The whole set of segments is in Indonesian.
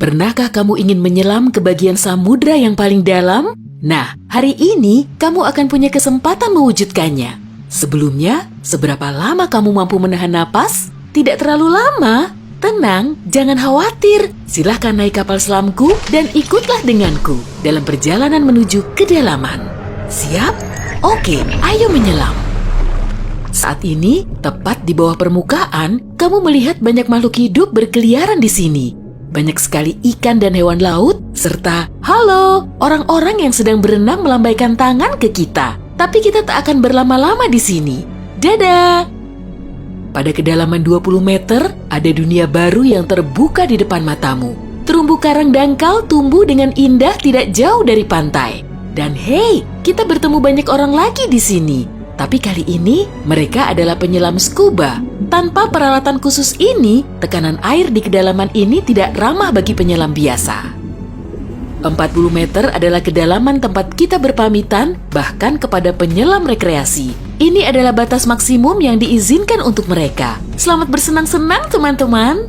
Pernahkah kamu ingin menyelam ke bagian samudra yang paling dalam? Nah, hari ini kamu akan punya kesempatan mewujudkannya. Sebelumnya, seberapa lama kamu mampu menahan napas? Tidak terlalu lama. Tenang, jangan khawatir. Silahkan naik kapal selamku dan ikutlah denganku dalam perjalanan menuju kedalaman. Siap? Oke, ayo menyelam. Saat ini, tepat di bawah permukaan, kamu melihat banyak makhluk hidup berkeliaran di sini. Banyak sekali ikan dan hewan laut, serta halo, orang-orang yang sedang berenang melambaikan tangan ke kita. Tapi kita tak akan berlama-lama di sini. Dadah! Pada kedalaman 20 meter, ada dunia baru yang terbuka di depan matamu. Terumbu karang dangkal tumbuh dengan indah tidak jauh dari pantai. Dan hey, kita bertemu banyak orang lagi di sini. Tapi kali ini, mereka adalah penyelam scuba. Tanpa peralatan khusus ini, tekanan air di kedalaman ini tidak ramah bagi penyelam biasa. 40 meter adalah kedalaman tempat kita berpamitan, bahkan kepada penyelam rekreasi. Ini adalah batas maksimum yang diizinkan untuk mereka. Selamat bersenang-senang, teman-teman.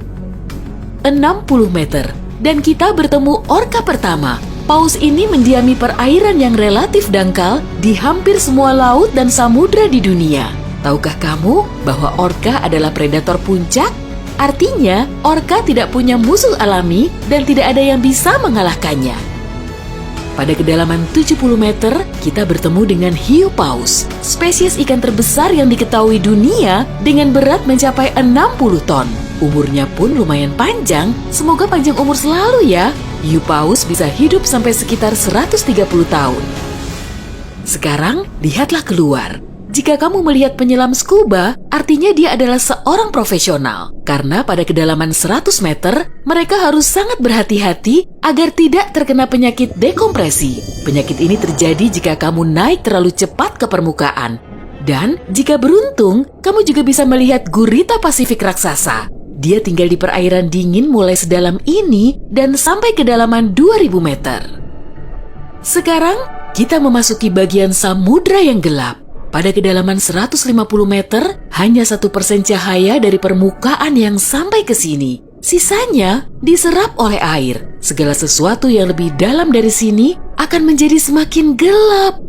60 meter, dan kita bertemu orka pertama. Paus ini mendiami perairan yang relatif dangkal di hampir semua laut dan samudra di dunia. Tahukah kamu bahwa orka adalah predator puncak? Artinya, orka tidak punya musuh alami dan tidak ada yang bisa mengalahkannya. Pada kedalaman 70 meter, kita bertemu dengan hiu paus, spesies ikan terbesar yang diketahui dunia dengan berat mencapai 60 ton. Umurnya pun lumayan panjang, semoga panjang umur selalu ya. Hiu paus bisa hidup sampai sekitar 130 tahun. Sekarang, lihatlah keluar. Jika kamu melihat penyelam scuba, artinya dia adalah seorang profesional. Karena pada kedalaman 100 meter, mereka harus sangat berhati-hati agar tidak terkena penyakit dekompresi. Penyakit ini terjadi jika kamu naik terlalu cepat ke permukaan. Dan jika beruntung, kamu juga bisa melihat gurita Pasifik raksasa. Dia tinggal di perairan dingin mulai sedalam ini dan sampai kedalaman 2000 meter. Sekarang, kita memasuki bagian samudra yang gelap. Pada kedalaman 150 meter, hanya 1% cahaya dari permukaan yang sampai ke sini. Sisanya diserap oleh air. Segala sesuatu yang lebih dalam dari sini akan menjadi semakin gelap.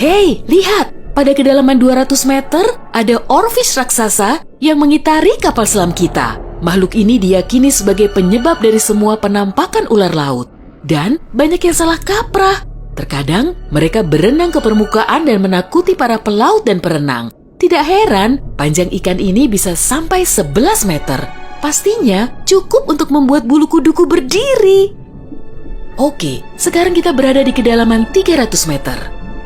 Hei, lihat! Pada kedalaman 200 meter, ada oarfish raksasa yang mengitari kapal selam kita. Makhluk ini diyakini sebagai penyebab dari semua penampakan ular laut. Dan banyak yang salah kaprah. Terkadang, mereka berenang ke permukaan dan menakuti para pelaut dan perenang. Tidak heran, panjang ikan ini bisa sampai 11 meter. Pastinya cukup untuk membuat bulu kuduku berdiri. Oke, sekarang kita berada di kedalaman 300 meter.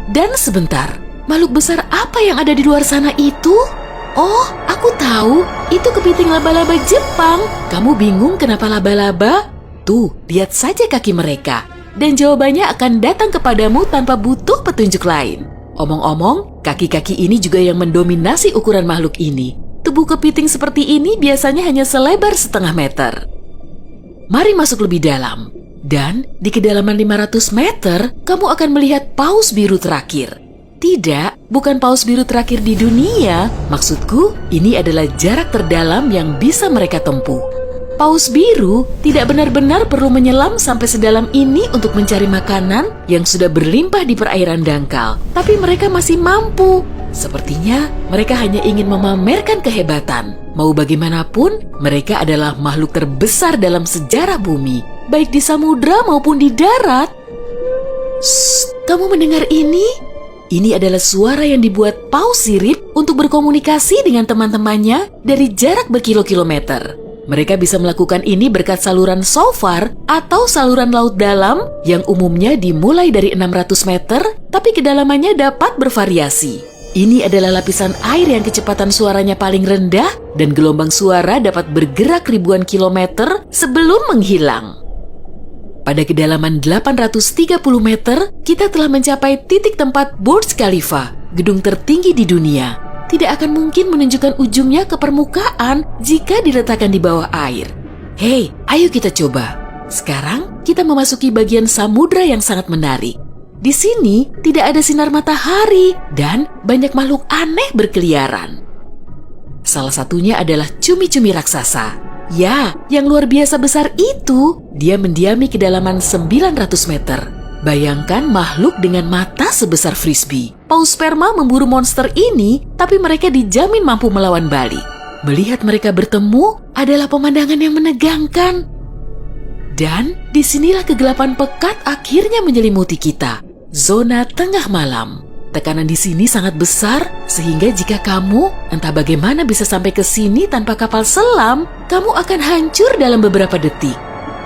Dan sebentar, makhluk besar apa yang ada di luar sana itu? Oh, aku tahu. Itu kepiting laba-laba Jepang. Kamu bingung kenapa laba-laba? Tuh, lihat saja kaki mereka. Dan jawabannya akan datang kepadamu tanpa butuh petunjuk lain. Omong-omong, kaki-kaki ini juga yang mendominasi ukuran makhluk ini. Tubuh kepiting seperti ini biasanya hanya selebar setengah meter. Mari masuk lebih dalam. Dan di kedalaman 500 meter, kamu akan melihat paus biru terakhir. Tidak, bukan paus biru terakhir di dunia. Maksudku, ini adalah jarak terdalam yang bisa mereka tempuh. Paus biru tidak benar-benar perlu menyelam sampai sedalam ini untuk mencari makanan yang sudah berlimpah di perairan dangkal. Tapi mereka masih mampu. Sepertinya mereka hanya ingin memamerkan kehebatan. Mau bagaimanapun, mereka adalah makhluk terbesar dalam sejarah bumi, baik di samudra maupun di darat. Shh, kamu mendengar ini? Ini adalah suara yang dibuat paus sirip untuk berkomunikasi dengan teman-temannya dari jarak berkilo-kilometer. Mereka bisa melakukan ini berkat saluran SOFAR atau saluran laut dalam yang umumnya dimulai dari 600 meter, tapi kedalamannya dapat bervariasi. Ini adalah lapisan air yang kecepatan suaranya paling rendah dan gelombang suara dapat bergerak ribuan kilometer sebelum menghilang. Pada kedalaman 830 meter, kita telah mencapai titik tempat Burj Khalifa, gedung tertinggi di dunia. Tidak akan mungkin menunjukkan ujungnya ke permukaan jika diletakkan di bawah air. Hei, ayo kita coba. Sekarang kita memasuki bagian samudra yang sangat menarik. Di sini tidak ada sinar matahari dan banyak makhluk aneh berkeliaran. Salah satunya adalah cumi-cumi raksasa. Ya, yang luar biasa besar itu. Dia mendiami kedalaman 900 meter. Bayangkan makhluk dengan mata sebesar frisbee. Paus sperma memburu monster ini, tapi mereka dijamin mampu melawan balik. Melihat mereka bertemu adalah pemandangan yang menegangkan. Dan disinilah kegelapan pekat akhirnya menyelimuti kita. Zona tengah malam. Tekanan di sini sangat besar, sehingga jika kamu entah bagaimana bisa sampai ke sini tanpa kapal selam, kamu akan hancur dalam beberapa detik.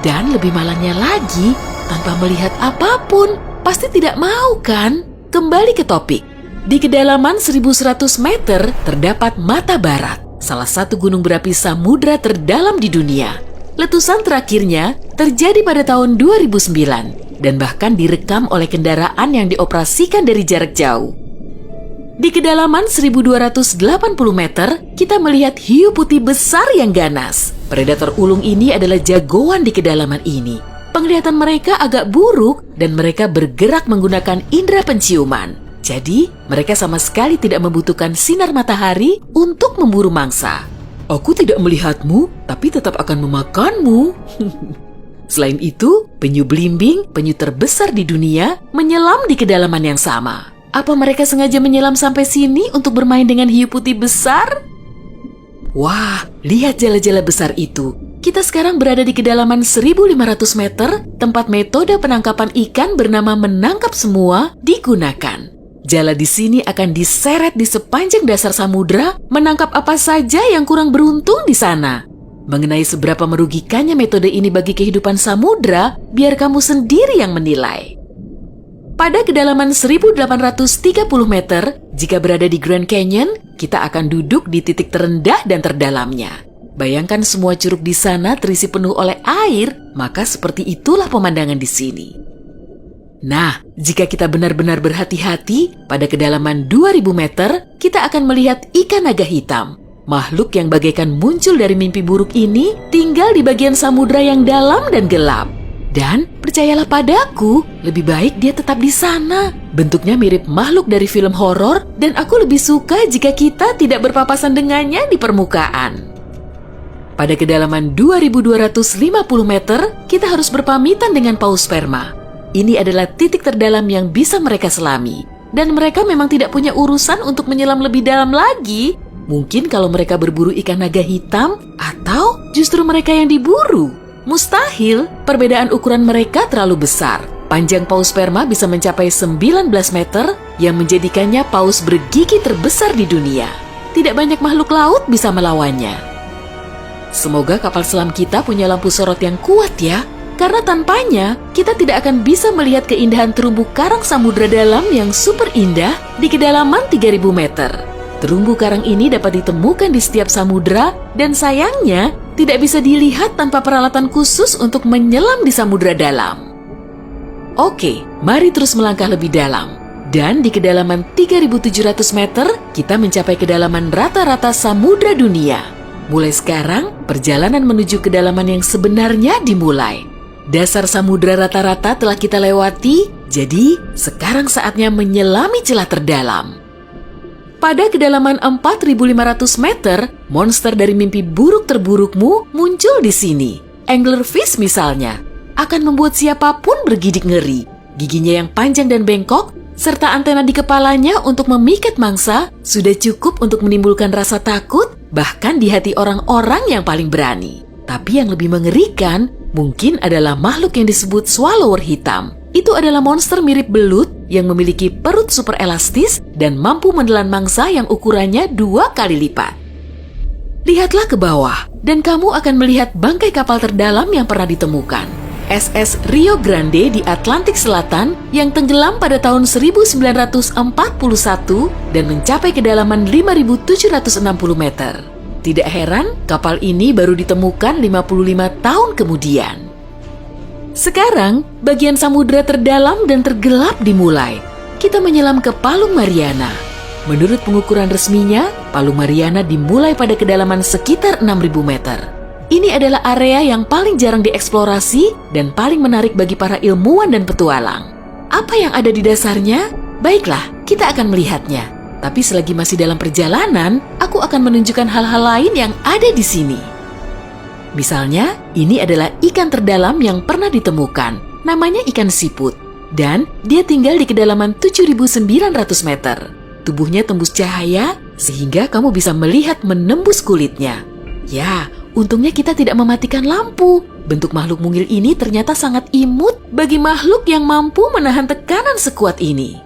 Dan lebih malangnya lagi, tanpa melihat apapun, pasti tidak mau kan? Kembali ke topik. Di kedalaman 1100 meter terdapat Mata Barat, salah satu gunung berapi samudra terdalam di dunia. Letusan terakhirnya terjadi pada tahun 2009 dan bahkan direkam oleh kendaraan yang dioperasikan dari jarak jauh. Di kedalaman 1280 meter, kita melihat hiu putih besar yang ganas. Predator ulung ini adalah jagoan di kedalaman ini. Penglihatan mereka agak buruk dan mereka bergerak menggunakan indera penciuman. Jadi, mereka sama sekali tidak membutuhkan sinar matahari untuk memburu mangsa. Aku tidak melihatmu, tapi tetap akan memakanmu. Selain itu, penyu belimbing, penyu terbesar di dunia, menyelam di kedalaman yang sama. Apa mereka sengaja menyelam sampai sini untuk bermain dengan hiu putih besar? Wah, lihat jala-jala besar itu. Kita sekarang berada di kedalaman 1500 meter, tempat metode penangkapan ikan bernama menangkap semua digunakan. Jala di sini akan diseret di sepanjang dasar samudra, menangkap apa saja yang kurang beruntung di sana. Mengenai seberapa merugikannya metode ini bagi kehidupan samudra, biar kamu sendiri yang menilai. Pada kedalaman 1830 meter, jika berada di Grand Canyon, kita akan duduk di titik terendah dan terdalamnya. Bayangkan semua curug di sana terisi penuh oleh air, maka seperti itulah pemandangan di sini. Nah, jika kita benar-benar berhati-hati, pada kedalaman 2000 meter, kita akan melihat ikan naga hitam. Makhluk yang bagaikan muncul dari mimpi buruk ini tinggal di bagian samudra yang dalam dan gelap. Dan percayalah padaku, lebih baik dia tetap di sana. Bentuknya mirip makhluk dari film horor dan aku lebih suka jika kita tidak berpapasan dengannya di permukaan. Pada kedalaman 2250 meter, kita harus berpamitan dengan paus sperma. Ini adalah titik terdalam yang bisa mereka selami. Dan mereka memang tidak punya urusan untuk menyelam lebih dalam lagi. Mungkin kalau mereka berburu ikan naga hitam, atau justru mereka yang diburu. Mustahil, perbedaan ukuran mereka terlalu besar. Panjang paus sperma bisa mencapai 19 meter, yang menjadikannya paus bergigi terbesar di dunia. Tidak banyak makhluk laut bisa melawannya. Semoga kapal selam kita punya lampu sorot yang kuat ya, karena tanpanya kita tidak akan bisa melihat keindahan terumbu karang samudra dalam yang super indah di kedalaman 3000 meter. Terumbu karang ini dapat ditemukan di setiap samudra dan sayangnya tidak bisa dilihat tanpa peralatan khusus untuk menyelam di samudra dalam. Oke, mari terus melangkah lebih dalam. Dan di kedalaman 3.700 meter, kita mencapai kedalaman rata-rata samudra dunia. Mulai sekarang, perjalanan menuju kedalaman yang sebenarnya dimulai. Dasar samudra rata-rata telah kita lewati, jadi sekarang saatnya menyelami celah terdalam. Pada kedalaman 4.500 meter, monster dari mimpi buruk terburukmu muncul di sini. Anglerfish misalnya, akan membuat siapapun bergidik ngeri. Giginya yang panjang dan bengkok, serta antena di kepalanya untuk memikat mangsa, sudah cukup untuk menimbulkan rasa takut, bahkan di hati orang-orang yang paling berani. Tapi yang lebih mengerikan, mungkin adalah makhluk yang disebut swallower hitam. Itu adalah monster mirip belut yang memiliki perut super elastis dan mampu menelan mangsa yang ukurannya 2 kali lipat. Lihatlah ke bawah, dan kamu akan melihat bangkai kapal terdalam yang pernah ditemukan. SS Rio Grande di Atlantik Selatan yang tenggelam pada tahun 1941 dan mencapai kedalaman 5.760 meter. Tidak heran, kapal ini baru ditemukan 55 tahun kemudian. Sekarang, bagian samudra terdalam dan tergelap dimulai. Kita menyelam ke Palung Mariana. Menurut pengukuran resminya, Palung Mariana dimulai pada kedalaman sekitar 6.000 meter. Ini adalah area yang paling jarang dieksplorasi dan paling menarik bagi para ilmuwan dan petualang. Apa yang ada di dasarnya? Baiklah, kita akan melihatnya. Tapi selagi masih dalam perjalanan, aku akan menunjukkan hal-hal lain yang ada di sini. Misalnya, ini adalah ikan terdalam yang pernah ditemukan. Namanya ikan siput. Dan dia tinggal di kedalaman 7.900 meter. Tubuhnya tembus cahaya sehingga kamu bisa melihat menembus kulitnya. Ya, untungnya kita tidak mematikan lampu. Bentuk makhluk mungil ini ternyata sangat imut bagi makhluk yang mampu menahan tekanan sekuat ini.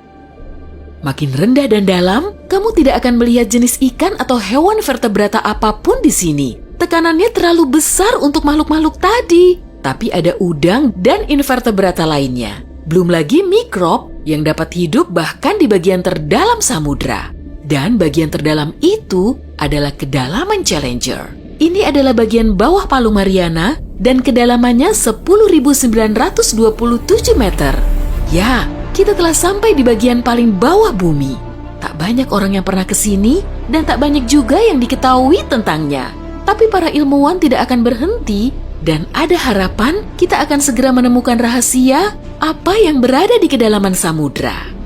Makin rendah dan dalam, kamu tidak akan melihat jenis ikan atau hewan vertebrata apapun di sini. Tekanannya terlalu besar untuk makhluk-makhluk tadi. Tapi ada udang dan invertebrata lainnya. Belum lagi mikrob yang dapat hidup bahkan di bagian terdalam samudra. Dan bagian terdalam itu adalah kedalaman Challenger. Ini adalah bagian bawah Palu Mariana dan kedalamannya 10.927 meter. Ya, kita telah sampai di bagian paling bawah bumi. Tak banyak orang yang pernah ke sini dan tak banyak juga yang diketahui tentangnya. Tapi para ilmuwan tidak akan berhenti dan ada harapan kita akan segera menemukan rahasia apa yang berada di kedalaman samudra.